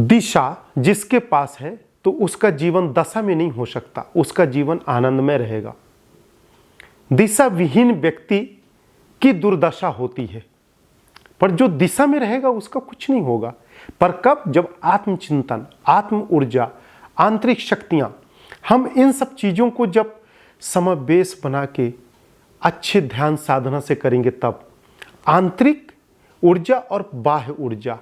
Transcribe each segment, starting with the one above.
दिशा जिसके पास है तो उसका जीवन दशा में नहीं हो सकता, उसका जीवन आनंद में रहेगा। दिशा विहीन व्यक्ति की दुर्दशा होती है, पर जो दिशा में रहेगा उसका कुछ नहीं होगा। पर कब? जब आत्मचिंतन, आत्म ऊर्जा, आंतरिक शक्तियां, हम इन सब चीजों को जब समावेश बना के अच्छे ध्यान साधना से करेंगे, तब आंतरिक ऊर्जा और बाह्य ऊर्जा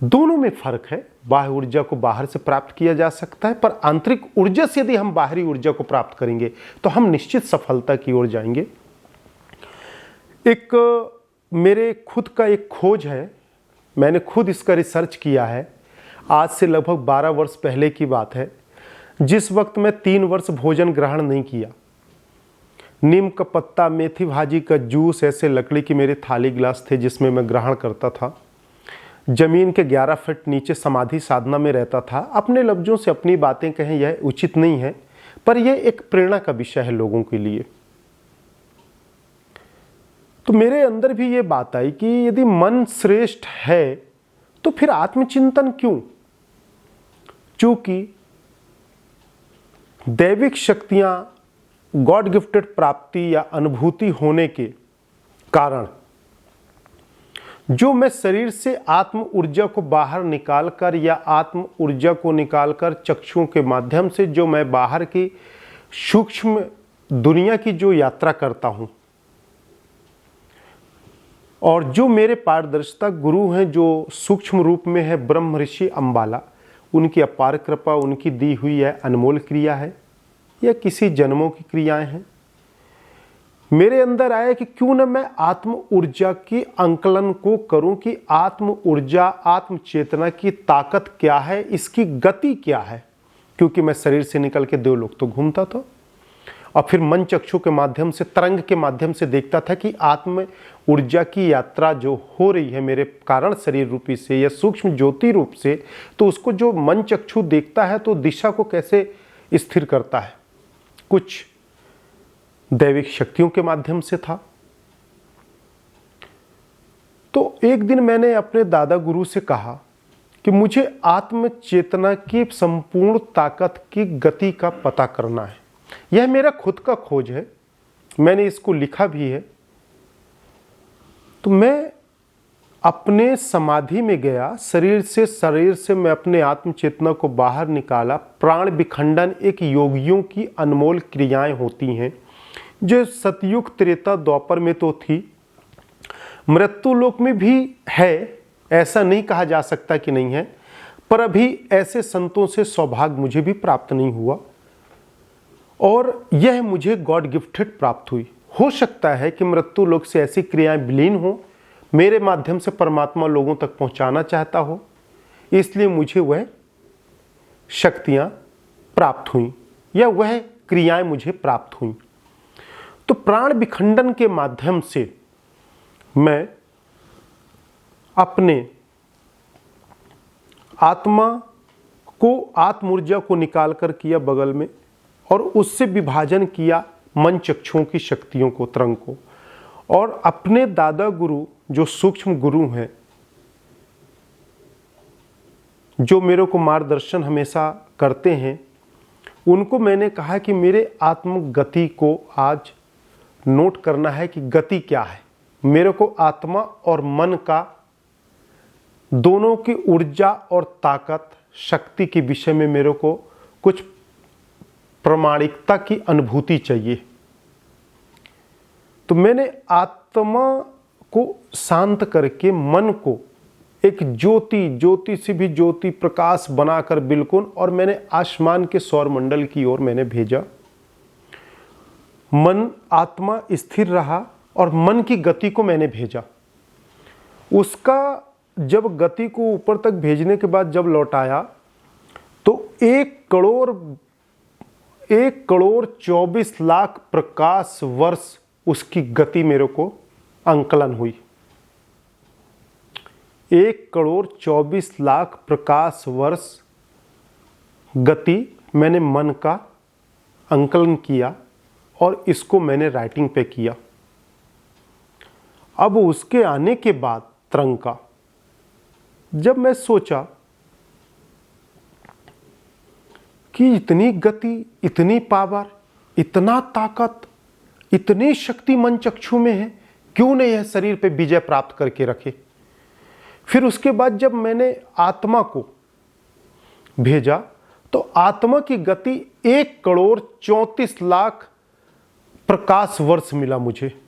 दोनों में फर्क है। बाह्य ऊर्जा को बाहर से प्राप्त किया जा सकता है, पर आंतरिक ऊर्जा से यदि हम बाहरी ऊर्जा को प्राप्त करेंगे तो हम निश्चित सफलता की ओर जाएंगे। एक मेरे खुद का एक खोज है, मैंने खुद इसका रिसर्च किया है। आज से लगभग 12 वर्ष पहले की बात है, जिस वक्त मैं 3 वर्ष भोजन ग्रहण नहीं किया। नीम का पत्ता, मेथी भाजी का जूस, ऐसे लकड़ी की मेरे थाली गिलास थे जिसमें मैं ग्रहण करता था। जमीन के 11 फीट नीचे समाधि साधना में रहता था। अपने लफ्जों से अपनी बातें कहें यह उचित नहीं है, पर यह एक प्रेरणा का विषय है लोगों के लिए। तो मेरे अंदर भी ये बात आई कि यदि मन श्रेष्ठ है तो फिर आत्मचिंतन क्यों? चूंकि दैविक शक्तियां, गॉड गिफ्टेड प्राप्ति या अनुभूति होने के कारण जो मैं शरीर से आत्म ऊर्जा को बाहर निकालकर या आत्म ऊर्जा को निकालकर चक्षुओं के माध्यम से जो मैं बाहर की सूक्ष्म दुनिया की जो यात्रा करता हूं, और जो मेरे पारदर्शिता गुरु हैं जो सूक्ष्म रूप में है ब्रह्म ऋषि अंबाला, उनकी अपार कृपा, उनकी दी हुई है अनमोल क्रिया है या किसी जन्मों की क्रियाएं हैं। मेरे अंदर आया कि क्यों न मैं आत्म ऊर्जा की अंकलन को करूं कि आत्म ऊर्जा, आत्म चेतना की ताकत क्या है, इसकी गति क्या है। क्योंकि मैं शरीर से निकल के देवलोक तो घूमता था और फिर मन चक्षु के माध्यम से, तरंग के माध्यम से देखता था कि आत्म ऊर्जा की यात्रा जो हो रही है मेरे कारण शरीर रूपी से या सूक्ष्म ज्योति रूप से, तो उसको जो मन चक्षु देखता है तो दिशा को कैसे स्थिर करता है। कुछ दैविक शक्तियों के माध्यम से था। तो एक दिन मैंने अपने दादा गुरु से कहा कि मुझे आत्म चेतना की संपूर्ण ताकत की गति का पता करना है। यह मेरा खुद का खोज है, मैंने इसको लिखा भी है। तो मैं अपने समाधि में गया, शरीर से मैं अपने आत्म चेतना को बाहर निकाला। प्राण विखंडन एक योगियों की अनमोल क्रियाएं होती हैं जो सतयुग, त्रेता, द्वापर में तो थी, मृत्यु लोक में भी है, ऐसा नहीं कहा जा सकता कि नहीं है, पर अभी ऐसे संतों से सौभाग्य मुझे भी प्राप्त नहीं हुआ और यह मुझे गॉड गिफ्टेड प्राप्त हुई। हो सकता है कि मृत्यु लोक से ऐसी क्रियाएं विलीन हो, मेरे माध्यम से परमात्मा लोगों तक पहुंचाना चाहता हो, इसलिए मुझे वह शक्तियां प्राप्त हुई या वह क्रियाएं मुझे प्राप्त हुई। तो प्राण विखंडन के माध्यम से मैं अपने आत्मा को, आत्म ऊर्जा को निकाल कर किया बगल में और उससे विभाजन किया मन चक्षुओं की शक्तियों को, तरंग को, और अपने दादा गुरु जो सूक्ष्म गुरु हैं, जो मेरे को मार्गदर्शन हमेशा करते हैं, उनको मैंने कहा कि मेरे आत्म गति को आज नोट करना है कि गति क्या है। मेरे को आत्मा और मन का दोनों की ऊर्जा और ताकत, शक्ति के विषय में मेरे को कुछ प्रामाणिकता की अनुभूति चाहिए। तो मैंने आत्मा को शांत करके मन को एक ज्योति से भी ज्योति प्रकाश बनाकर बिल्कुल, और मैंने आसमान के सौर मंडल की ओर मैंने भेजा। मन, आत्मा स्थिर रहा और मन की गति को मैंने भेजा। उसका जब गति को ऊपर तक भेजने के बाद जब लौटाया तो 1,24,00,000 प्रकाश वर्ष उसकी गति मेरे को अंकलन हुई। 1,24,00,000 प्रकाश वर्ष गति मैंने मन का अंकलन किया और इसको मैंने राइटिंग पे किया। अब उसके आने के बाद तरंग का, जब मैं सोचा कि इतनी गति, इतनी पावर, इतना ताकत, इतनी शक्ति मन चक्षु में है, क्यों नहीं यह शरीर पे विजय प्राप्त करके रखे। फिर उसके बाद जब मैंने आत्मा को भेजा तो आत्मा की गति 1,34,00,000 प्रकाश वर्ष मिला मुझे।